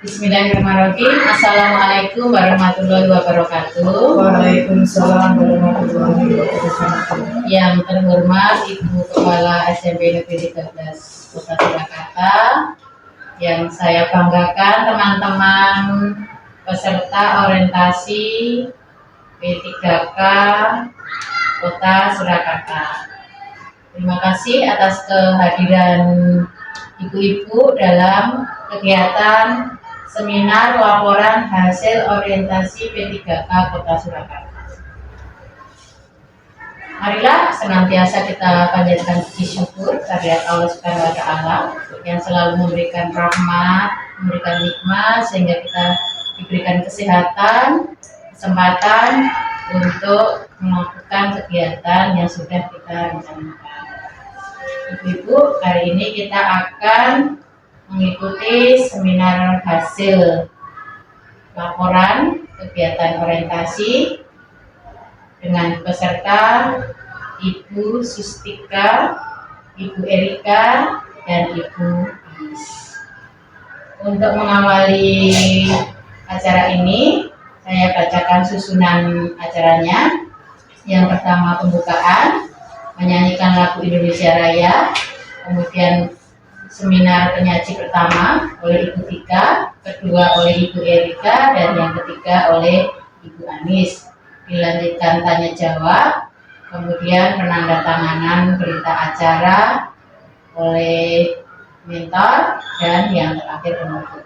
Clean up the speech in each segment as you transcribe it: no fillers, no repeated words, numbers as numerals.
Bismillahirrahmanirrahim. Assalamualaikum warahmatullahi wabarakatuh. Waalaikumsalam warahmatullahi wabarakatuh. Yang terhormat Ibu Kepala SMP Negeri 13 Kota Surakarta, yang saya banggakan teman-teman peserta orientasi P3K Kota Surakarta. Terima kasih atas kehadiran ibu-ibu dalam kegiatan seminar laporan hasil orientasi P3K Kota Surakarta. Marilah senantiasa kita panjatkan puji syukur kehadirat Allah Subhanahu wa Ta'ala yang selalu memberikan rahmat, memberikan nikmat sehingga kita diberikan kesehatan, kesempatan untuk melakukan kegiatan yang sudah kita rencanakan. Ibu-ibu, hari ini kita akan mengikuti seminar hasil laporan kegiatan orientasi dengan peserta Ibu Sustika, Ibu Erika, dan Ibu Anis. Untuk mengawali acara ini, saya bacakan susunan acaranya. Yang pertama pembukaan, menyanyikan lagu Indonesia Raya, kemudian seminar penyaji pertama oleh Ibu Tika, kedua oleh Ibu Erika, dan yang ketiga oleh Ibu Anis. Dilanjutkan tanya jawab, kemudian penandatanganan berita acara oleh mentor, dan yang terakhir penutup.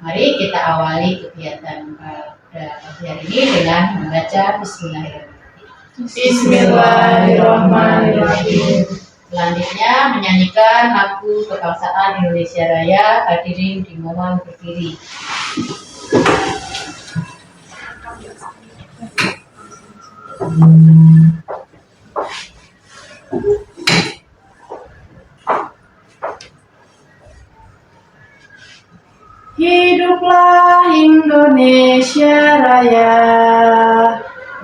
Mari kita awali kegiatan pada pagi hari ini dengan membaca Bismillahirrahmanirrahim. Bismillahirrahmanirrahim. Selanjutnya menyanyikan lagu kebangsaan Indonesia Raya. Hadirin dimohon berdiri. Hiduplah Indonesia Raya,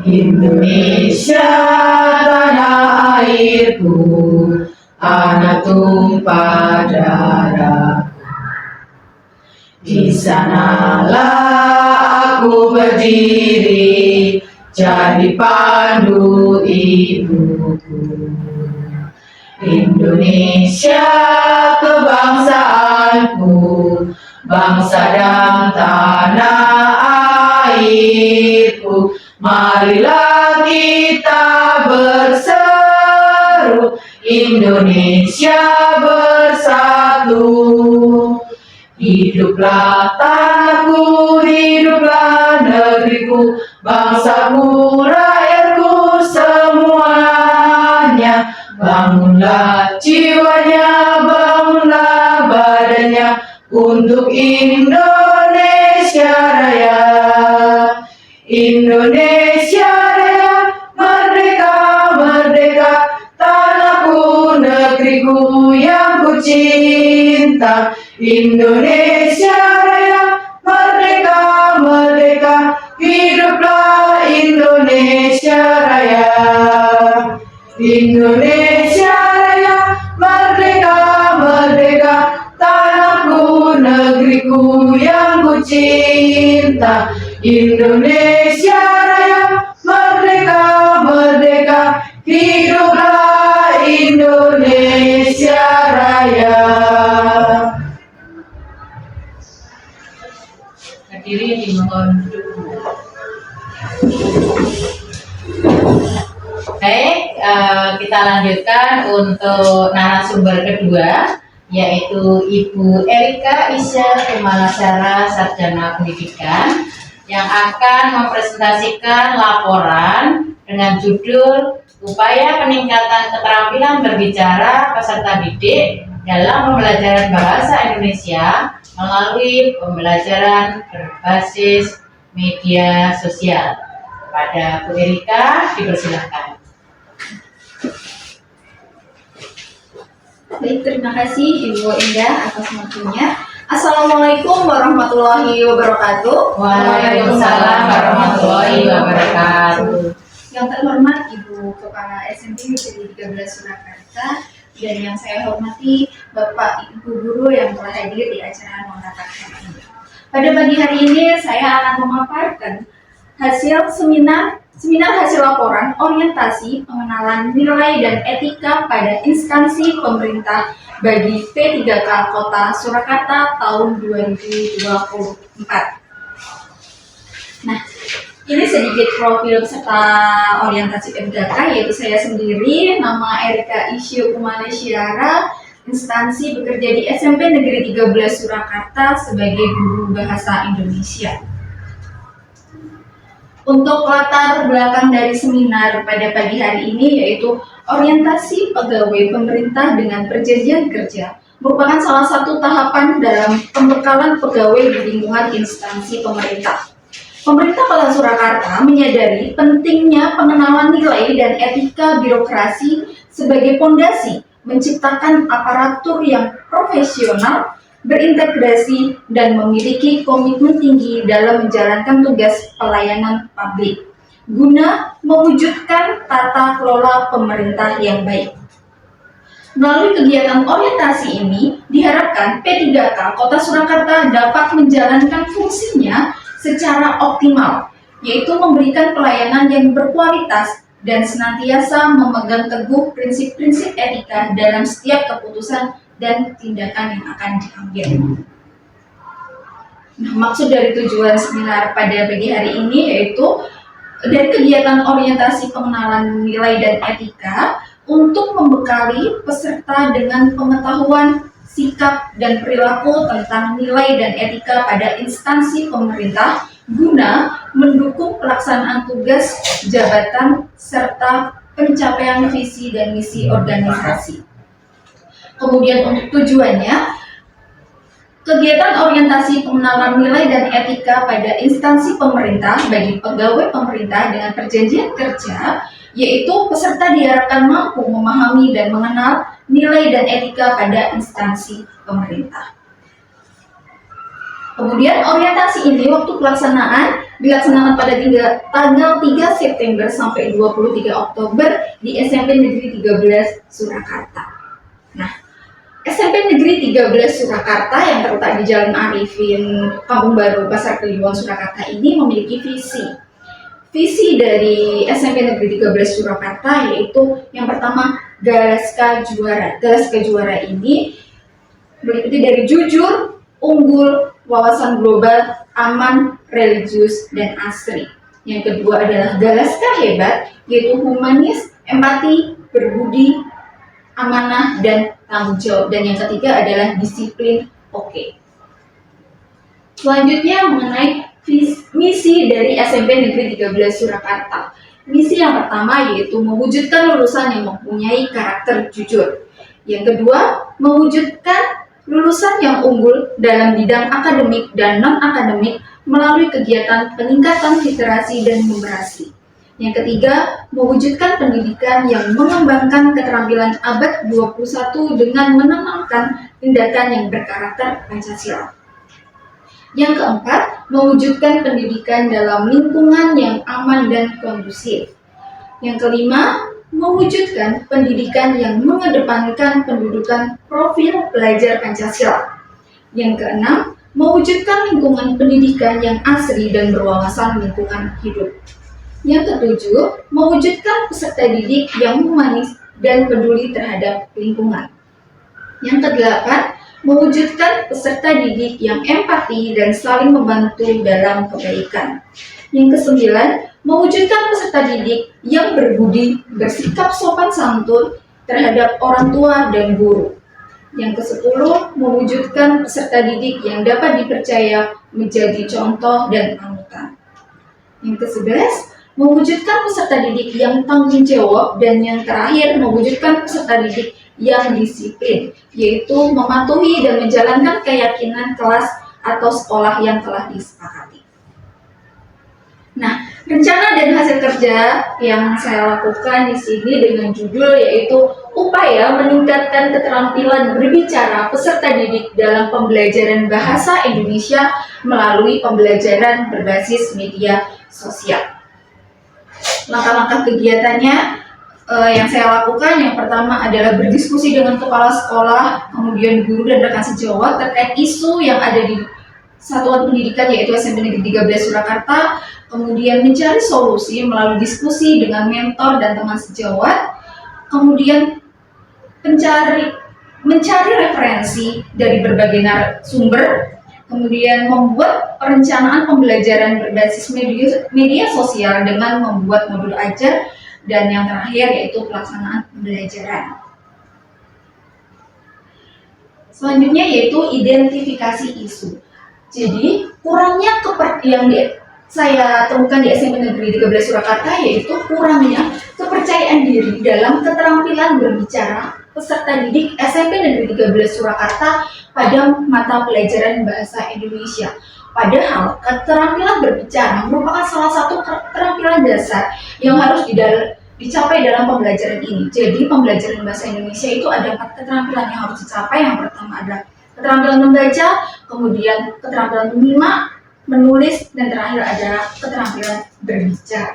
Indonesia tanah airku, tanah tumpah darahku. Di sanalah aku berdiri, jadi pandu ibuku. Indonesia kebangsaanku, bangsa dan tanah airku. Marilah kita berseru, Indonesia bersatu. Hiduplah tanahku, hiduplah negeriku, bangsaku, rakyatku semuanya. Bangunlah jiwanya, bangunlah badannya untuk Indonesia Raya. Indonesia Raya, merdeka, merdeka, tanahku, negeriku yang ku cinta. Indonesia Raya, merdeka, merdeka, hiduplah Indonesia Raya. Indonesia Raya, merdeka, merdeka, tanahku, negeriku yang ku cinta. Indonesia Raya, merdeka, merdeka, hiduplah Indonesia Raya. Hadirin dimohon duduk. Baik, kita lanjutkan untuk narasumber kedua, yaitu Ibu Erika Isya Kemalasara, Sarjana Pendidikan, yang akan mempresentasikan laporan dengan judul Upaya Peningkatan Keterampilan Berbicara Peserta Didik dalam Pembelajaran Bahasa Indonesia melalui pembelajaran berbasis media sosial. Kepada Bu Erika, dipersilakan. Baik, terima kasih Ibu Indah atas waktunya. Assalamualaikum warahmatullahi wabarakatuh. Waalaikumsalam warahmatullahi wabarakatuh. Yang terhormat Ibu Kepala SMP Negeri 13 Surakarta, dan yang saya hormati Bapak Ibu Guru yang telah hadir di acara mengatakan ini. Pada pagi hari ini saya akan memaparkan hasil seminar hasil laporan orientasi pengenalan nilai dan etika pada instansi pemerintah bagi P3K Kota Surakarta tahun 2024. Nah, ini sedikit profil peserta orientasi P3K, yaitu saya sendiri, nama Erika Isya Kumalesyara, instansi bekerja di SMP Negeri 13 Surakarta sebagai guru bahasa Indonesia. Untuk latar belakang dari seminar pada pagi hari ini yaitu orientasi pegawai pemerintah dengan perjanjian kerja merupakan salah satu tahapan dalam pembekalan pegawai di lingkungan instansi pemerintah. Pemerintah Kota Surakarta menyadari pentingnya pengenalan nilai dan etika birokrasi sebagai fondasi menciptakan aparatur yang profesional, berintegrasi, dan memiliki komitmen tinggi dalam menjalankan tugas pelayanan publik guna mewujudkan tata kelola pemerintah yang baik. Melalui kegiatan orientasi ini, diharapkan P3K Kota Surakarta dapat menjalankan fungsinya secara optimal, yaitu memberikan pelayanan yang berkualitas dan senantiasa memegang teguh prinsip-prinsip etika dalam setiap keputusan dan tindakan yang akan diambil. Nah, maksud dari tujuan seminar pada pagi hari ini yaitu dari kegiatan orientasi pengenalan nilai dan etika untuk membekali peserta dengan pengetahuan, sikap, dan perilaku tentang nilai dan etika pada instansi pemerintah guna mendukung pelaksanaan tugas jabatan serta pencapaian visi dan misi organisasi. Kemudian untuk tujuannya, kegiatan orientasi pengenalan nilai dan etika pada instansi pemerintah bagi pegawai pemerintah dengan perjanjian kerja, yaitu peserta diharapkan mampu memahami dan mengenal nilai dan etika pada instansi pemerintah. Kemudian orientasi ini waktu pelaksanaan dilaksanakan pada tanggal 3 September sampai 23 Oktober di SMP Negeri 13 Surakarta. Nah, SMP Negeri 13 Surakarta yang terletak di Jalan Arifin, Kampung Baru, Pasar Kliwon, Surakarta ini memiliki visi. Visi dari SMP Negeri 13 Surakarta yaitu yang pertama Galaska Juara. Galaska Juara ini meliputi dari jujur, unggul, wawasan global, aman, religius, dan asri. Yang kedua adalah Galaska Hebat, yaitu humanis, empati, berbudi, amanah, dan tanggung jawab. Dan yang ketiga adalah disiplin oke. Selanjutnya mengenai misi dari SMP Negeri 13 Surakarta. Misi yang pertama yaitu mewujudkan lulusan yang mempunyai karakter jujur. Yang kedua, mewujudkan lulusan yang unggul dalam bidang akademik dan non-akademik melalui kegiatan peningkatan literasi dan numerasi. Yang ketiga, mewujudkan pendidikan yang mengembangkan keterampilan abad 21 dengan menanamkan tindakan yang berkarakter Pancasila. Yang keempat, mewujudkan pendidikan dalam lingkungan yang aman dan kondusif. Yang kelima, mewujudkan pendidikan yang mengedepankan pendudukan profil pelajar Pancasila. Yang keenam, mewujudkan lingkungan pendidikan yang asri dan berwawasan lingkungan hidup. Yang ketujuh, mewujudkan peserta didik yang humanis dan peduli terhadap lingkungan. Yang kedelapan, mewujudkan peserta didik yang empati dan saling membantu dalam kebaikan. Yang kesembilan, mewujudkan peserta didik yang berbudi, bersikap sopan santun terhadap orang tua dan guru. Yang kesepuluh, mewujudkan peserta didik yang dapat dipercaya menjadi contoh dan panutan. Yang ke-11, mewujudkan peserta didik yang tanggung jawab. Dan yang terakhir, mewujudkan peserta didik yang disiplin, yaitu mematuhi dan menjalankan keyakinan kelas atau sekolah yang telah disepakati. Nah, rencana dan hasil kerja yang saya lakukan di sini dengan judul yaitu upaya meningkatkan keterampilan berbicara peserta didik dalam pembelajaran bahasa Indonesia melalui pembelajaran berbasis media sosial. Langkah-langkah kegiatannya yang saya lakukan yang pertama adalah berdiskusi dengan kepala sekolah, kemudian guru dan rekan sejawat terkait isu yang ada di satuan pendidikan yaitu SMP Negeri 13 Surakarta, kemudian mencari solusi melalui diskusi dengan mentor dan teman sejawat, kemudian mencari referensi dari berbagai sumber, kemudian membuat perencanaan pembelajaran berbasis media sosial dengan membuat modul ajar, dan yang terakhir yaitu pelaksanaan pembelajaran. Selanjutnya yaitu identifikasi isu. Jadi kurangnya yang saya temukan di SMP Negeri 13 Surakarta yaitu kurangnya kepercayaan diri dalam keterampilan berbicara peserta didik SMP Negeri 13 Surakarta pada mata pelajaran bahasa Indonesia. Padahal keterampilan berbicara merupakan salah satu keterampilan dasar yang harus dicapai dalam pembelajaran ini. Jadi pembelajaran bahasa Indonesia itu ada 4 keterampilan yang harus dicapai. Yang pertama adalah keterampilan membaca, kemudian keterampilan menyimak, menulis, dan terakhir adalah keterampilan berbicara.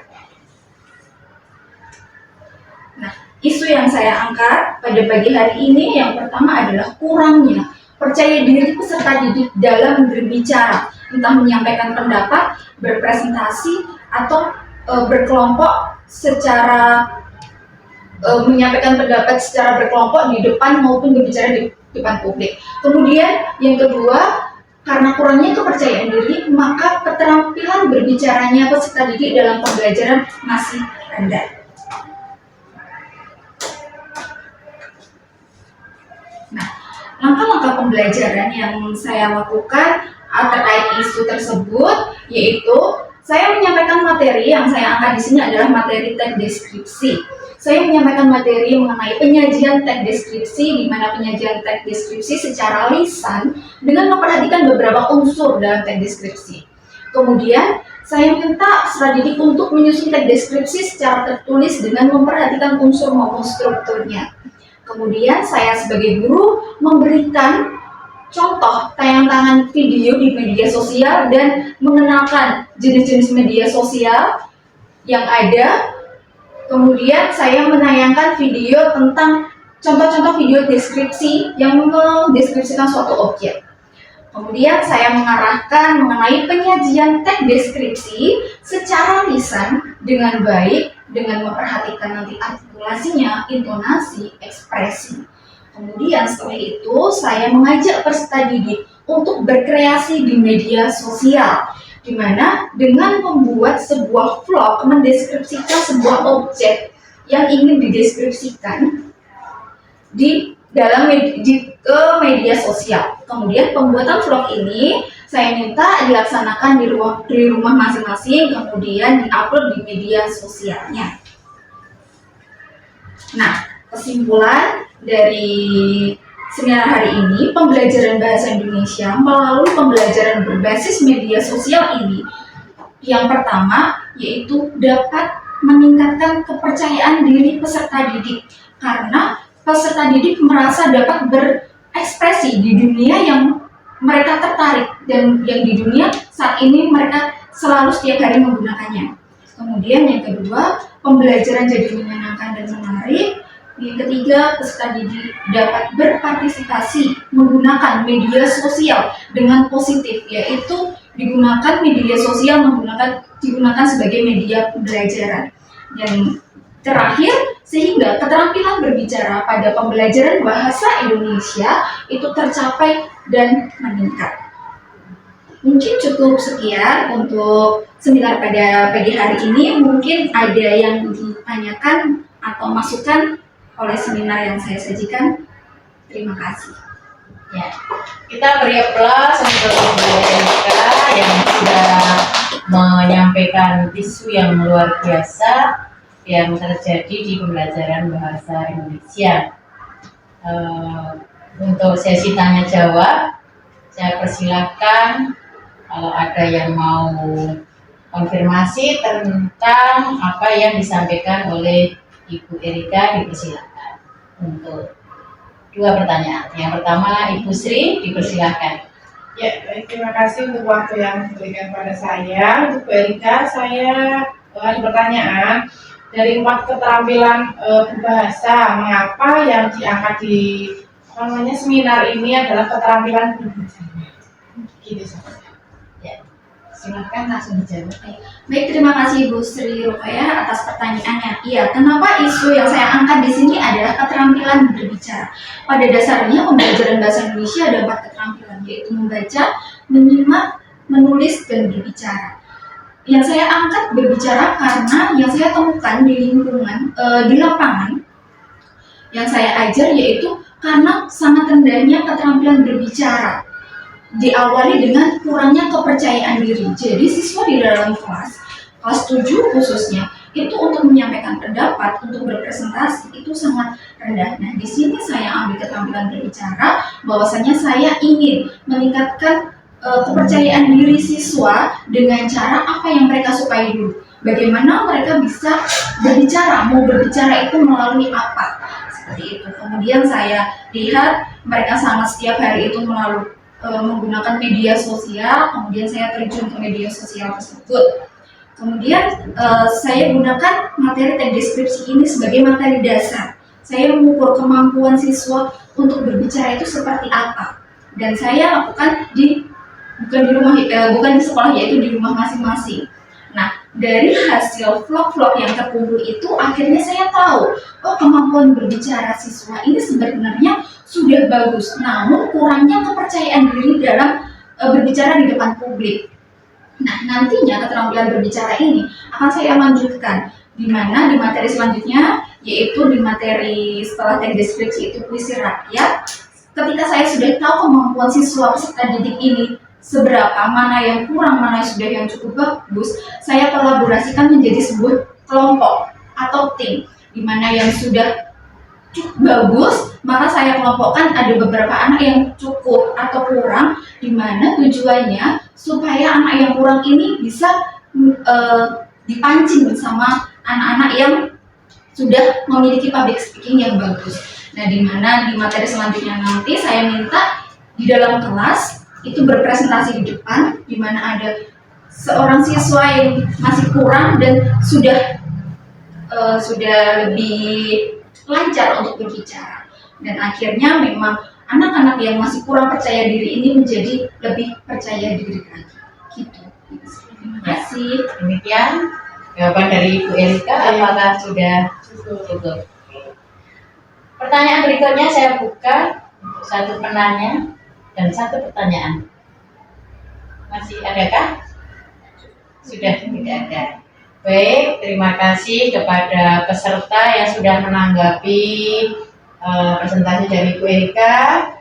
Nah, isu yang saya angkat pada pagi hari ini yang pertama adalah kurangnya percaya diri peserta didik dalam berbicara, entah menyampaikan pendapat, berpresentasi, atau berkelompok menyampaikan pendapat secara berkelompok di depan maupun berbicara di depan publik. Kemudian yang kedua, karena kurangnya kepercayaan diri, maka keterampilan berbicaranya peserta didik dalam pembelajaran masih rendah. Nah, langkah-langkah pembelajaran yang saya lakukan terkait isu tersebut yaitu saya menyampaikan materi yang saya angkat di sini adalah materi teks deskripsi. Saya menyampaikan materi mengenai penyajian teks deskripsi, di mana penyajian teks deskripsi secara lisan dengan memperhatikan beberapa unsur dalam teks deskripsi. Kemudian, saya minta peserta didik untuk menyusun teks deskripsi secara tertulis dengan memperhatikan unsur maupun strukturnya. Kemudian, saya sebagai guru memberikan contoh tayangan video di media sosial dan mengenalkan jenis-jenis media sosial yang ada. Kemudian saya menayangkan video tentang contoh-contoh video deskripsi yang mendeskripsikan suatu objek. Kemudian saya mengarahkan mengenai penyajian teks deskripsi secara lisan dengan baik, dengan memperhatikan nanti artikulasinya, intonasi, ekspresi. Kemudian setelah itu saya mengajak peserta didik untuk berkreasi di media sosial, di mana dengan membuat sebuah vlog mendeskripsikan sebuah objek yang ingin dideskripsikan di media sosial. Kemudian pembuatan vlog ini saya minta dilaksanakan di rumah masing-masing, kemudian diupload di media sosialnya. Nah, kesimpulan dari seminar hari ini, pembelajaran bahasa Indonesia melalui pembelajaran berbasis media sosial ini, yang pertama yaitu dapat meningkatkan kepercayaan diri peserta didik, karena peserta didik merasa dapat berekspresi di dunia yang mereka tertarik dan yang di dunia saat ini mereka selalu setiap hari menggunakannya. Kemudian yang kedua, pembelajaran jadi menyenangkan dan menarik. Yang ketiga, peserta didik dapat berpartisipasi menggunakan media sosial dengan positif, yaitu digunakan media sosial digunakan sebagai media pembelajaran. Dan terakhir, sehingga keterampilan berbicara pada pembelajaran bahasa Indonesia itu tercapai dan meningkat. Mungkin cukup sekian untuk seminar pada pagi hari ini. Mungkin ada yang ditanyakan atau masukan oleh seminar yang saya sajikan. Terima kasih. Ya, kita beri aplaus untuk Ibu Erika yang sudah menyampaikan isu yang luar biasa yang terjadi di pembelajaran bahasa Indonesia. Untuk sesi tanya jawab, saya persilahkan kalau ada yang mau konfirmasi tentang apa yang disampaikan oleh Ibu Erika, dipersilakan untuk 2 pertanyaan. Yang pertama, Ibu Sri, dipersilakan. Ya, baik, terima kasih untuk waktu yang diberikan pada saya. Untuk Bu Erika, saya ada pertanyaan. Dari 4 keterampilan berbahasa, mengapa yang diangkat di seminar ini adalah keterampilan berbicara? Gitu saja. Ya, silakan langsung dijawab. Baik, terima kasih Ibu Sri Rukaya atas pertanyaannya. Iya, kenapa isu yang saya angkat di sini adalah keterampilan berbicara? Pada dasarnya pembelajaran bahasa Indonesia ada 4 keterampilan, yaitu membaca, menyimak, menulis, dan berbicara. Yang saya angkat berbicara karena yang saya temukan di lingkungan, di lapangan, yang saya ajar yaitu karena sangat rendahnya keterampilan berbicara. Diawali dengan kurangnya kepercayaan diri. Jadi siswa di dalam kelas 7 khususnya, itu untuk menyampaikan pendapat, untuk berpresentasi itu sangat rendah. Nah, di sini saya ambil keterampilan berbicara, bahwasanya saya ingin meningkatkan kepercayaan diri siswa dengan cara apa yang mereka sukai dulu. Bagaimana mereka bisa berbicara, mau berbicara itu melalui apa, seperti itu. Kemudian saya lihat mereka sangat setiap hari itu menggunakan media sosial, kemudian saya terjun ke media sosial tersebut. Kemudian saya gunakan materi teks deskripsi ini sebagai materi dasar. Saya mengukur kemampuan siswa untuk berbicara itu seperti apa, dan saya lakukan bukan di sekolah, yaitu di rumah masing-masing. Nah, dari hasil vlog-vlog yang terkumpul itu, akhirnya saya tahu, oh, kemampuan berbicara siswa ini sebenarnya sudah bagus, namun kurangnya kepercayaan diri dalam berbicara di depan publik. Nah, nantinya keterampilan berbicara ini akan saya lanjutkan, di mana di materi selanjutnya, yaitu di materi setelah teks deskripsi itu puisi rakyat. Ketika saya sudah tahu kemampuan siswa peserta didik ini seberapa, mana yang kurang, mana yang cukup bagus, saya kolaborasikan menjadi sebuah kelompok atau tim, di mana yang sudah cukup bagus, maka saya kelompokkan ada beberapa anak yang cukup atau kurang, di mana tujuannya supaya anak yang kurang ini bisa dipancing bersama anak-anak yang sudah memiliki public speaking yang bagus. Nah, di mana di materi selanjutnya nanti saya minta di dalam kelas itu berpresentasi di depan, di mana ada seorang siswa yang masih kurang dan sudah lebih lancar untuk berbicara, dan akhirnya memang anak-anak yang masih kurang percaya diri ini menjadi lebih percaya diri lagi. Gitu. Terima kasih. Demikian jawaban dari Bu Erika. Apakah sudah cukup? Pertanyaan berikutnya saya buka untuk satu penanya dan satu pertanyaan. Masih adakah? Sudah tidak ada. Baik, terima kasih kepada peserta yang sudah menanggapi presentasi dari Bu Erika.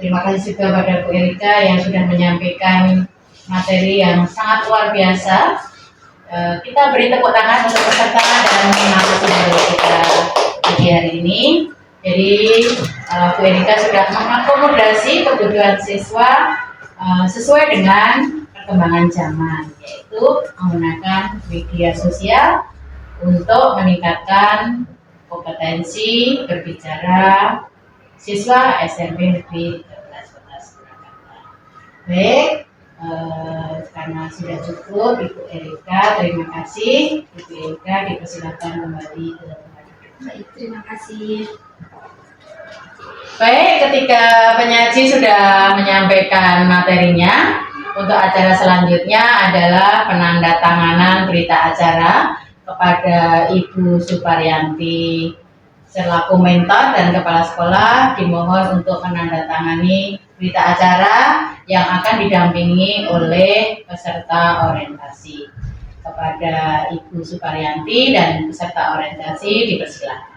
Terima kasih juga pada Bu Erika yang sudah menyampaikan materi yang sangat luar biasa. Kita beri tepuk tangan untuk peserta dan narasumber kita pagi hari ini. Jadi Bu Erika sudah mengakomodasi kebutuhan siswa sesuai dengan perkembangan zaman, yaitu menggunakan media sosial untuk meningkatkan kompetensi berbicara siswa SMP Negeri 13 Kota Surakarta. Baik, karena sudah cukup Ibu Erika, terima kasih. Ibu Erika dipersilakan kembali ke tempat. Baik, terima kasih. Baik, ketika penyaji sudah menyampaikan materinya, untuk acara selanjutnya adalah penandatanganan berita acara kepada Ibu Suparyanti selaku mentor dan kepala sekolah dimohon untuk menandatangani berita acara yang akan didampingi oleh peserta orientasi. Kepada Ibu Suparyanti dan peserta orientasi dipersilakan.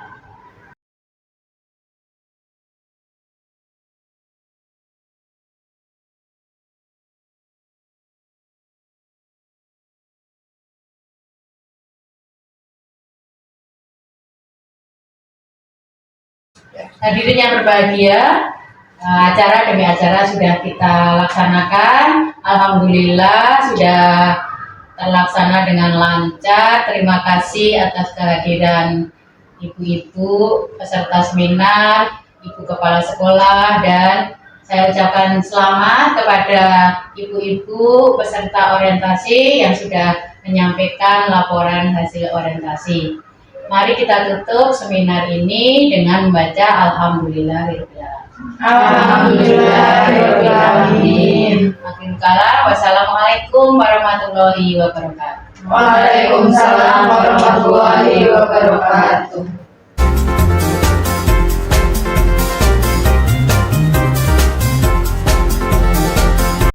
Hadirin yang berbahagia, acara demi acara sudah kita laksanakan. Alhamdulillah sudah terlaksana dengan lancar. Terima kasih atas kehadiran ibu-ibu peserta seminar, ibu kepala sekolah, dan saya ucapkan selamat kepada ibu-ibu peserta orientasi yang sudah menyampaikan laporan hasil orientasi. Mari kita tutup seminar ini dengan membaca Alhamdulillahirobbilalamin. Alhamdulillahirobbilalamin. akhir kala. Wassalamualaikum warahmatullahi wabarakatuh. Waalaikumsalam warahmatullahi wabarakatuh.